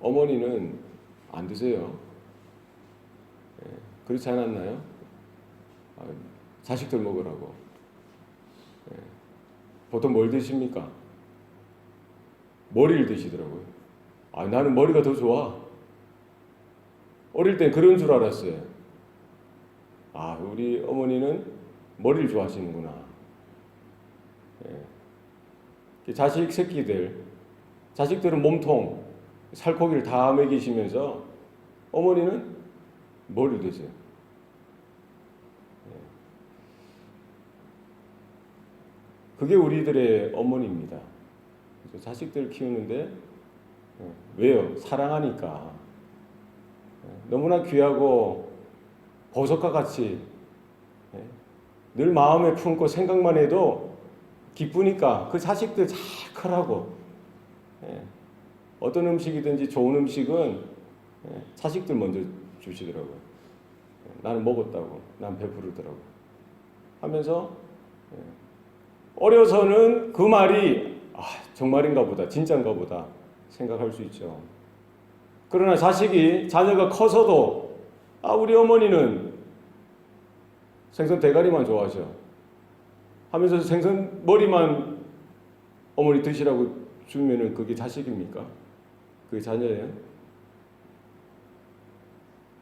어머니는 안 드세요. 그렇지 않았나요? 자식들 먹으라고. 보통 뭘 드십니까? 머리를 드시더라고요. 나는 머리가 더 좋아. 어릴 땐 그런 줄 알았어요. 우리 어머니는 머리를 좋아하시는구나. 자식들은 몸통, 살코기를 다 먹이시면서 어머니는 머리를 드세요. 그게 우리들의 어머니입니다. 자식들 키우는데 왜요? 사랑하니까. 너무나 귀하고 보석과 같이 늘 마음에 품고 생각만 해도 기쁘니까 그 자식들 잘 크라고. 어떤 음식이든지 좋은 음식은 자식들 먼저 주시더라고요. 나는 먹었다고, 난 배부르더라고 하면서 어려서는 그 말이 정말인가 보다, 진짜인가 보다 생각할 수 있죠. 그러나 자녀가 커서도 우리 어머니는 생선 대가리만 좋아하셔 하면서 생선 머리만 어머니 드시라고 주면은 그게 자식입니까? 그게 자녀예요?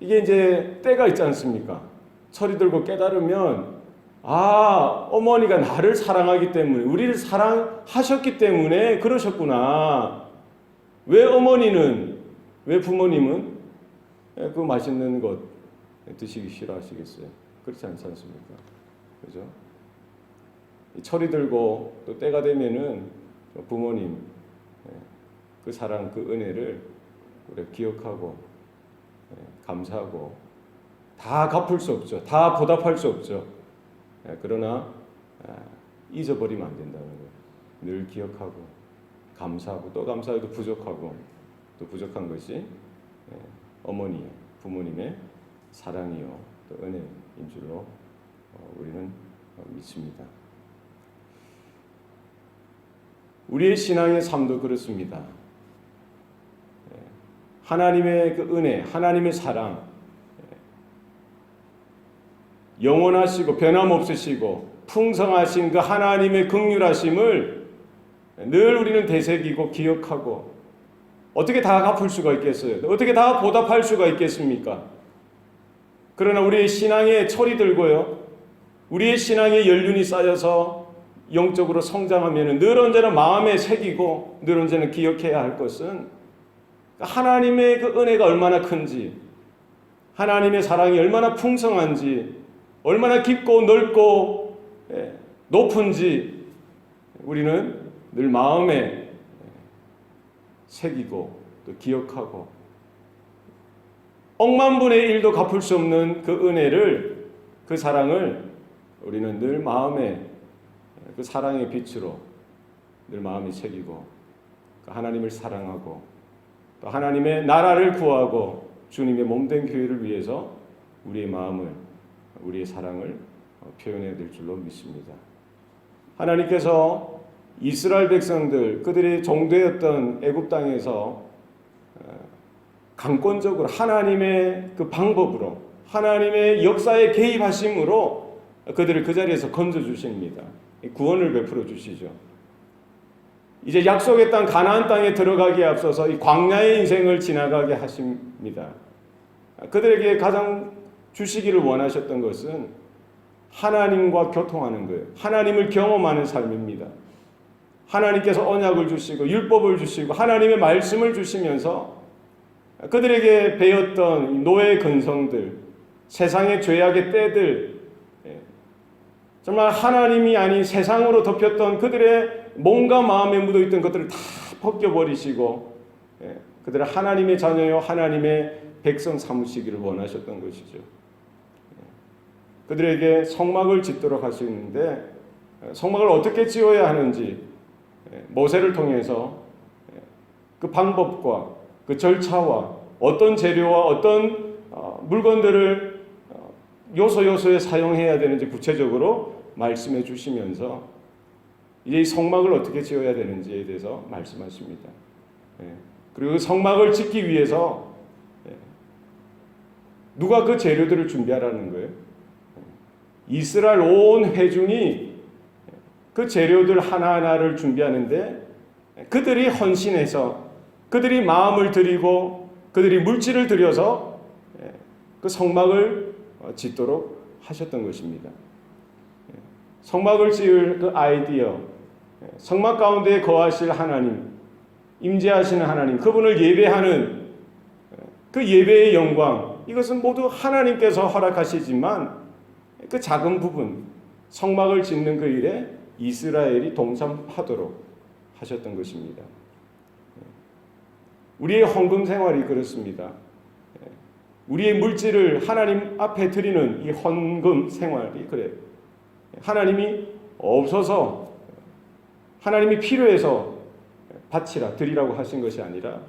이게 이제 때가 있지 않습니까? 철이 들고 깨달으면 어머니가 나를 사랑하기 때문에, 우리를 사랑하셨기 때문에 그러셨구나. 왜 부모님은 그 맛있는 것 드시기 싫어하시겠어요? 그렇지 않지 않습니까? 그죠? 철이 들고 또 때가 되면은 부모님 그 사랑, 그 은혜를 우리가 기억하고 감사하고 다 갚을 수 없죠. 다 보답할 수 없죠. 그러나 잊어버리면 안 된다는 거예요. 늘 기억하고 감사하고 또 감사해도 부족하고 또 부족한 것이 어머니의, 부모님의 사랑이요 또 은혜인 줄로 우리는 믿습니다. 우리의 신앙의 삶도 그렇습니다. 하나님의 그 은혜, 하나님의 사랑, 영원하시고 변함없으시고 풍성하신 그 하나님의 긍휼하심을 늘 우리는 되새기고 기억하고 어떻게 다 갚을 수가 있겠어요? 어떻게 다 보답할 수가 있겠습니까? 그러나 우리의 신앙에 철이 들고요. 우리의 신앙에 연륜이 쌓여서 영적으로 성장하면 늘 언제나 마음에 새기고 늘 언제나 기억해야 할 것은 하나님의 그 은혜가 얼마나 큰지, 하나님의 사랑이 얼마나 풍성한지, 얼마나 깊고 넓고 높은지 우리는 늘 마음에 새기고 또 기억하고 억만분의 일도 갚을 수 없는 그 은혜를, 그 사랑을 우리는 늘 마음에 그 사랑의 빛으로 늘 마음이 새기고 하나님을 사랑하고 또 하나님의 나라를 구하고 주님의 몸된 교회를 위해서 우리의 마음을, 우리의 사랑을 표현해야 될 줄로 믿습니다. 하나님께서 이스라엘 백성들, 그들이 종되었던 애굽 땅에서 강권적으로 하나님의 그 방법으로, 하나님의 역사에 개입하심으로 그들을 그 자리에서 건져주십니다. 구원을 베풀어 주시죠. 이제 약속의 땅 가나안 땅에 들어가기에 앞서서 이 광야의 인생을 지나가게 하십니다. 그들에게 가장 주시기를 원하셨던 것은 하나님과 교통하는 거예요. 하나님을 경험하는 삶입니다. 하나님께서 언약을 주시고 율법을 주시고 하나님의 말씀을 주시면서 그들에게 배웠던 노예의 근성들, 세상의 죄악의 때들, 정말 하나님이 아닌 세상으로 덮였던 그들의 몸과 마음에 묻어있던 것들을 다 벗겨버리시고 그들을 하나님의 자녀요 하나님의 백성 삼으시기를 원하셨던 것이죠. 그들에게 성막을 짓도록 하시는데 성막을 어떻게 지어야 하는지 모세를 통해서 그 방법과 그 절차와 어떤 재료와 어떤 물건들을 요소요소에 사용해야 되는지 구체적으로 말씀해 주시면서 이제 이 성막을 어떻게 지어야 되는지에 대해서 말씀하십니다. 그리고 그 성막을 짓기 위해서 누가 그 재료들을 준비하라는 거예요? 이스라엘 온 회중이 그 재료들 하나하나를 준비하는데 그들이 헌신해서 그들이 마음을 들이고 그들이 물질을 들여서 그 성막을 짓도록 하셨던 것입니다. 성막을 지을 그 아이디어, 성막 가운데 거하실 하나님, 임재하시는 하나님, 그분을 예배하는 그 예배의 영광, 이것은 모두 하나님께서 허락하시지만 그 작은 부분, 성막을 짓는 그 일에 이스라엘이 동참하도록 하셨던 것입니다. 우리의 헌금 생활이 그렇습니다. 우리의 물질을 하나님 앞에 드리는 이 헌금 생활이 그래요. 하나님이 없어서, 하나님이 필요해서 바치라, 드리라고 하신 것이 아니라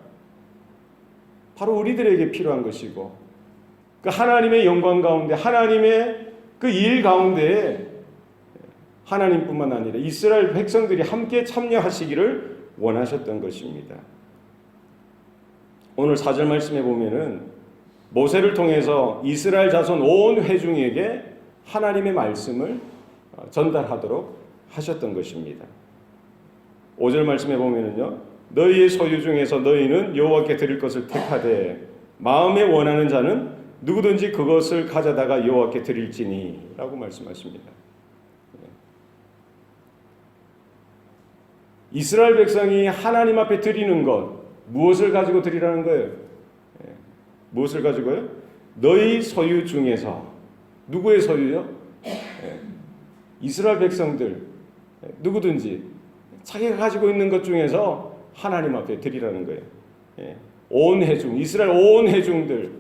바로 우리들에게 필요한 것이고, 그 하나님의 영광 가운데, 하나님의 그 일 가운데 하나님뿐만 아니라 이스라엘 백성들이 함께 참여하시기를 원하셨던 것입니다. 오늘 4절 말씀에 보면은 모세를 통해서 이스라엘 자손 온 회중에게 하나님의 말씀을 전달하도록 하셨던 것입니다. 5절 말씀에 보면은요, 너희의 소유 중에서 너희는 여호와께 드릴 것을 택하되 마음에 원하는 자는 누구든지 그것을 가져다가 여호와께 드릴지니 라고 말씀하십니다. 이스라엘 백성이 하나님 앞에 드리는 것, 무엇을 가지고 드리라는 거예요? 무엇을 가지고요? 너희 소유 중에서. 누구의 소유요? 이스라엘 백성들, 누구든지 자기가 가지고 있는 것 중에서 하나님 앞에 드리라는 거예요. 온 회중, 이스라엘 온 회중들,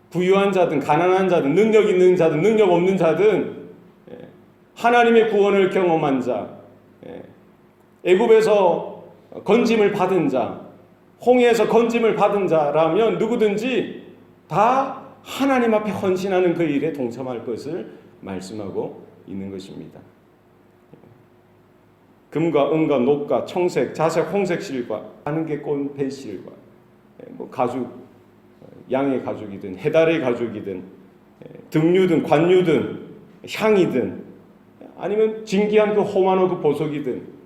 부유한 자든 가난한 자든 능력 있는 자든 능력 없는 자든 하나님의 구원을 경험한 자, 애굽에서 건짐을 받은 자, 홍해에서 건짐을 받은 자라면 누구든지 다 하나님 앞에 헌신하는 그 일에 동참할 것을 말씀하고 있는 것입니다. 금과 은과 녹과 청색, 자색, 홍색 실과 안개꽃 배실과 가죽, 양의 가죽이든 해달의 가죽이든 등류든 관유든 향이든 아니면 진귀한 그 호마노 그 보석이든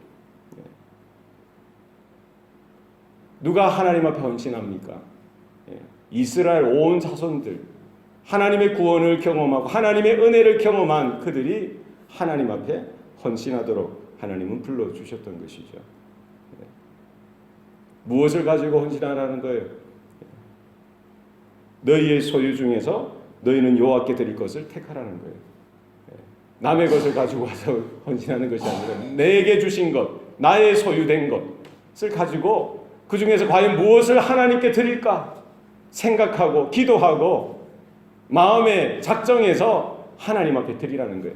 누가 하나님 앞에 헌신합니까? 이스라엘 온 자손들, 하나님의 구원을 경험하고 하나님의 은혜를 경험한 그들이 하나님 앞에 헌신하도록 하나님은 불러주셨던 것이죠. 무엇을 가지고 헌신하라는 거예요? 너희의 소유 중에서 너희는 여호와께 드릴 것을 택하라는 거예요. 남의 것을 가지고 와서 헌신하는 것이 아니라 내게 주신 것, 나의 소유된 것을 가지고 그 중에서 과연 무엇을 하나님께 드릴까 생각하고 기도하고 마음에 작정해서 하나님 앞에 드리라는 거예요.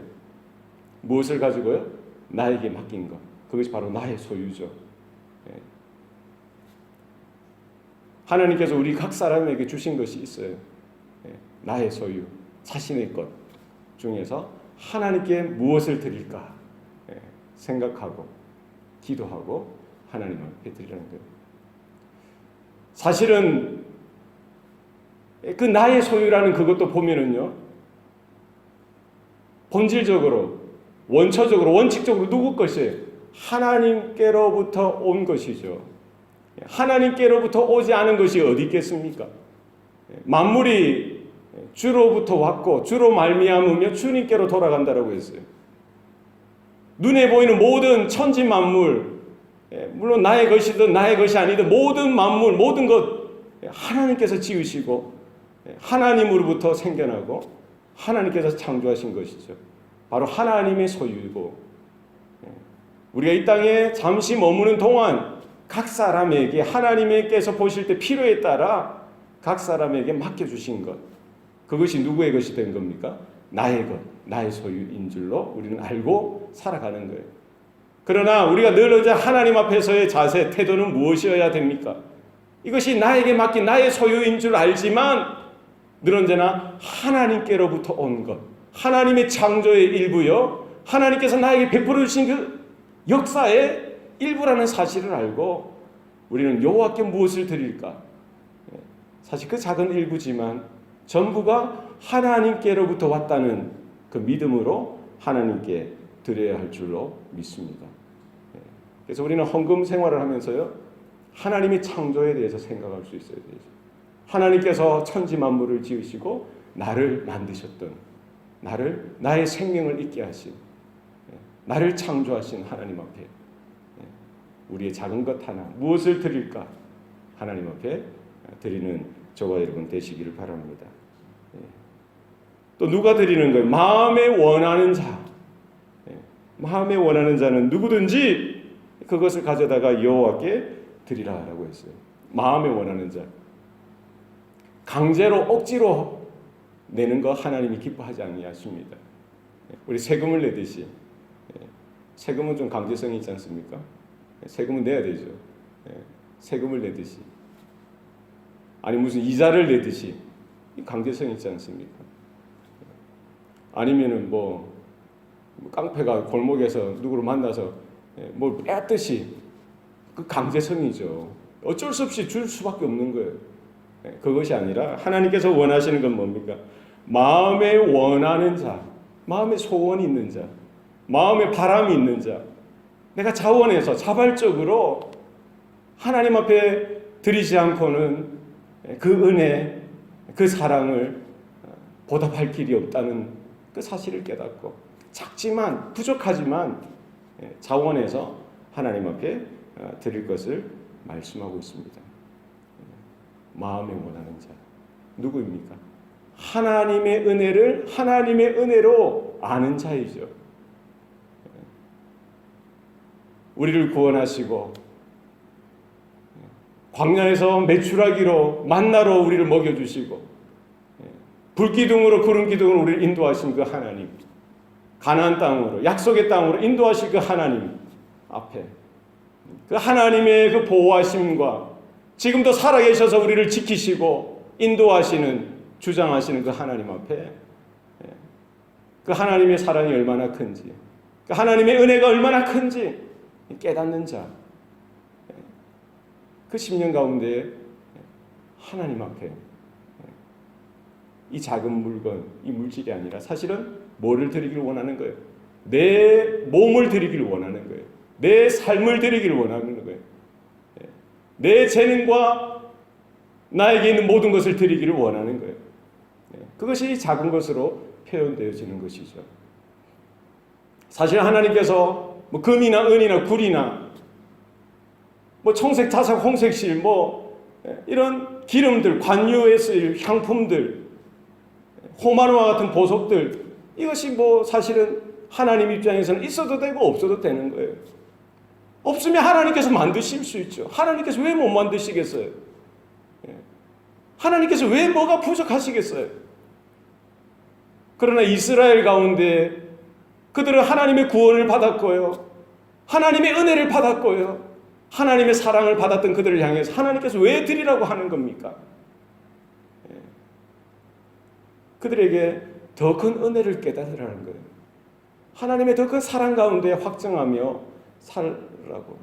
무엇을 가지고요? 나에게 맡긴 것. 그것이 바로 나의 소유죠. 하나님께서 우리 각 사람에게 주신 것이 있어요. 나의 소유, 자신의 것 중에서 하나님께 무엇을 드릴까 생각하고 기도하고 하나님 앞에 드리라는 거예요. 사실은 그 나의 소유라는 그것도 보면은요, 본질적으로, 원초적으로, 원칙적으로 누구 것이에요? 하나님께로부터 온 것이죠. 하나님께로부터 오지 않은 것이 어디 있겠습니까? 만물이 주로부터 왔고 주로 말미암으며 주님께로 돌아간다라고 했어요. 눈에 보이는 모든 천지 만물, 물론 나의 것이든 나의 것이 아니든 모든 만물, 모든 것 하나님께서 지으시고 하나님으로부터 생겨나고 하나님께서 창조하신 것이죠. 바로 하나님의 소유이고, 우리가 이 땅에 잠시 머무는 동안 각 사람에게 하나님께서 보실 때 필요에 따라 각 사람에게 맡겨주신 것, 그것이 누구의 것이 된 겁니까? 나의 것, 나의 소유인 줄로 우리는 알고 살아가는 거예요. 그러나 우리가 늘 언제 하나님 앞에서의 자세, 태도는 무엇이어야 됩니까? 이것이 나에게 맡긴 나의 소유인 줄 알지만 늘 언제나 하나님께로부터 온 것, 하나님의 창조의 일부요, 하나님께서 나에게 베풀어 주신 그 역사의 일부라는 사실을 알고 우리는 여호와께 무엇을 드릴까? 사실 그 작은 일부지만 전부가 하나님께로부터 왔다는 그 믿음으로 하나님께 드려야 할 줄로 믿습니다. 그래서 우리는 헌금 생활을 하면서요, 하나님의 창조에 대해서 생각할 수 있어야 되죠. 하나님께서 천지 만물을 지으시고 나를 만드셨던, 나의 생명을 있게 하신, 나를 창조하신 하나님 앞에 우리의 작은 것 하나 무엇을 드릴까? 하나님 앞에 드리는 저와 여러분 되시기를 바랍니다. 또 누가 드리는 거예요? 마음에 원하는 자. 마음에 원하는 자는 누구든지 그것을 가져다가 여호와께 드리라라고 했어요. 마음에 원하는 자. 강제로 억지로 내는 거 하나님이 기뻐하지 아니하십니다. 우리 세금을 내듯이, 세금은 좀 강제성이 있지 않습니까? 세금은 내야 되죠. 세금을 내듯이, 아니 무슨 이자를 내듯이 강제성이 있지 않습니까? 아니면은 뭐 깡패가 골목에서 누구를 만나서 뭘 뺏듯이 그 강제성이죠. 어쩔 수 없이 줄 수밖에 없는 거예요. 그것이 아니라 하나님께서 원하시는 건 뭡니까? 마음에 원하는 자, 마음에 소원이 있는 자, 마음에 바람이 있는 자, 내가 자원해서 자발적으로 하나님 앞에 드리지 않고는 그 은혜, 그 사랑을 보답할 길이 없다는 그 사실을 깨닫고 작지만 부족하지만 자원해서 하나님 앞에 드릴 것을 말씀하고 있습니다. 마음에 원하는 자 누구입니까? 하나님의 은혜를 하나님의 은혜로 아는 자이죠. 우리를 구원하시고 광야에서 메추라기로 만나로 우리를 먹여주시고 불기둥으로 구름기둥으로 우리를 인도하신 그 하나님, 가나안 땅으로 약속의 땅으로 인도하신 그 하나님 앞에 그 하나님의 그 보호하심과 지금도 살아계셔서 우리를 지키시고 인도하시는 주장하시는 그 하나님 앞에 그 하나님의 사랑이 얼마나 큰지, 그 하나님의 은혜가 얼마나 큰지 깨닫는 자, 그 10년 가운데 하나님 앞에 이 작은 물건, 이 물질이 아니라 사실은 뭐를 드리기를 원하는 거예요? 내 몸을 드리기를 원하는 거예요. 내 삶을 드리기를 원하는 거예요. 내 재능과 나에게 있는 모든 것을 드리기를 원하는 거예요. 그것이 작은 것으로 표현되어지는 것이죠. 사실 하나님께서 뭐 금이나 은이나 굴이나 뭐 청색, 자색, 홍색실 뭐 이런 기름들, 관유에 쓰일 향품들, 호마노와 같은 보석들, 이것이 뭐 사실은 하나님 입장에서는 있어도 되고 없어도 되는 거예요. 없으면 하나님께서 만드실 수 있죠. 하나님께서 왜 못 만드시겠어요? 하나님께서 왜 뭐가 부족하시겠어요? 그러나 이스라엘 가운데 그들은 하나님의 구원을 받았고요, 하나님의 은혜를 받았고요, 하나님의 사랑을 받았던 그들을 향해서 하나님께서 왜 드리라고 하는 겁니까? 그들에게 더 큰 은혜를 깨달으라는 거예요. 하나님의 더 큰 사랑 가운데 확증하며 살라고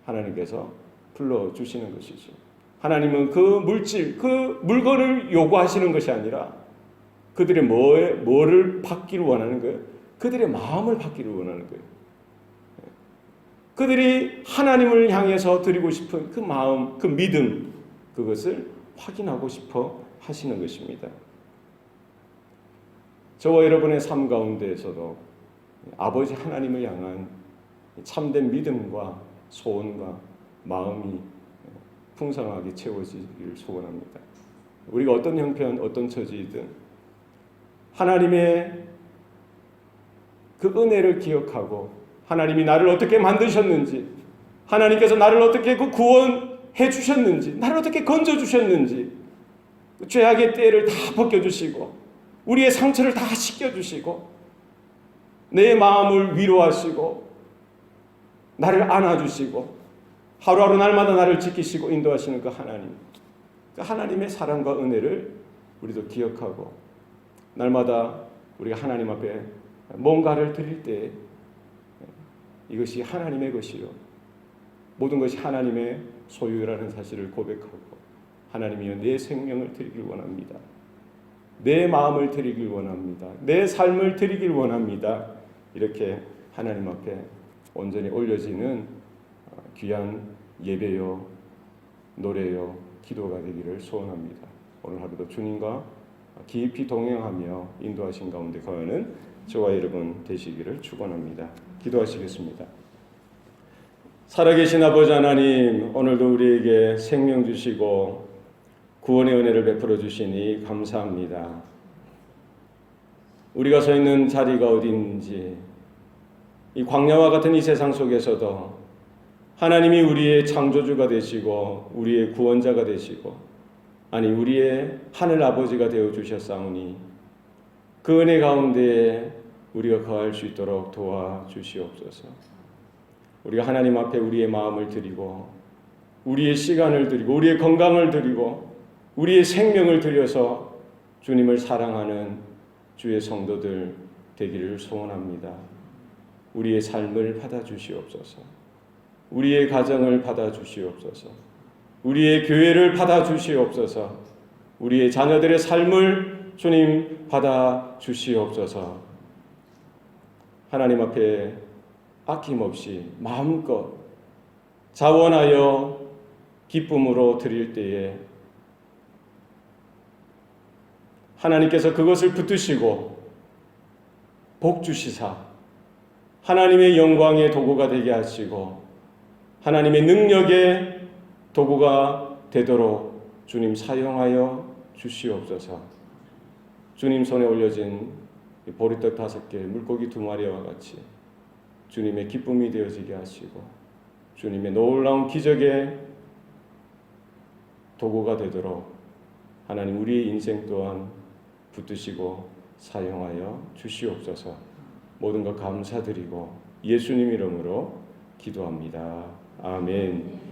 하나님께서 불러주시는 것이죠. 하나님은 그 물질, 그 물건을 요구하시는 것이 아니라 그들의 뭐를 받기를 원하는 거예요? 그들의 마음을 받기를 원하는 거예요. 그들이 하나님을 향해서 드리고 싶은 그 마음, 그 믿음, 그것을 확인하고 싶어 하시는 것입니다. 저와 여러분의 삶 가운데에서도 아버지 하나님을 향한 참된 믿음과 소원과 마음이 풍성하게 채워지기를 소원합니다. 우리가 어떤 형편, 어떤 처지이든 하나님의 그 은혜를 기억하고 하나님이 나를 어떻게 만드셨는지, 하나님께서 나를 어떻게 그 구원해 주셨는지, 나를 어떻게 건져 주셨는지, 죄악의 때를 다 벗겨주시고 우리의 상처를 다 씻겨주시고 내 마음을 위로하시고 나를 안아주시고 하루하루 날마다 나를 지키시고 인도하시는 그 하나님, 그 하나님의 사랑과 은혜를 우리도 기억하고 날마다 우리가 하나님 앞에 뭔가를 드릴 때 이것이 하나님의 것이요 모든 것이 하나님의 소유라는 사실을 고백하고 하나님이여 내 생명을 드리길 원합니다. 내 마음을 드리길 원합니다. 내 삶을 드리길 원합니다. 이렇게 하나님 앞에 온전히 올려지는 귀한 예배요, 노래요, 기도가 되기를 소원합니다. 오늘 하루도 주님과 깊이 동행하며 인도하신 가운데 거하는 저와 여러분 되시기를 축원합니다. 기도하시겠습니다. 살아계신 아버지 하나님, 오늘도 우리에게 생명 주시고 구원의 은혜를 베풀어 주시니 감사합니다. 우리가 서 있는 자리가 어디인지 이 광야와 같은 이 세상 속에서도 하나님이 우리의 창조주가 되시고 우리의 구원자가 되시고 아니 우리의 하늘 아버지가 되어 주셨사오니 그 은혜 가운데 우리가 거할 수 있도록 도와주시옵소서. 우리가 하나님 앞에 우리의 마음을 드리고 우리의 시간을 드리고 우리의 건강을 드리고 우리의 생명을 드려서 주님을 사랑하는 주의 성도들 되기를 소원합니다. 우리의 삶을 받아주시옵소서. 우리의 가정을 받아주시옵소서. 우리의 교회를 받아주시옵소서. 우리의 자녀들의 삶을 주님 받아주시옵소서. 하나님 앞에 아낌없이 마음껏 자원하여 기쁨으로 드릴 때에 하나님께서 그것을 붙드시고 복 주시사 하나님의 영광의 도구가 되게 하시고 하나님의 능력의 도구가 되도록 주님 사용하여 주시옵소서. 주님 손에 올려진 보리떡 5개, 물고기 2마리와 같이 주님의 기쁨이 되어지게 하시고 주님의 놀라운 기적의 도구가 되도록 하나님 우리의 인생 또한 붙드시고 사용하여 주시옵소서. 모든 것 감사드리고 예수님 이름으로 기도합니다. 아멘.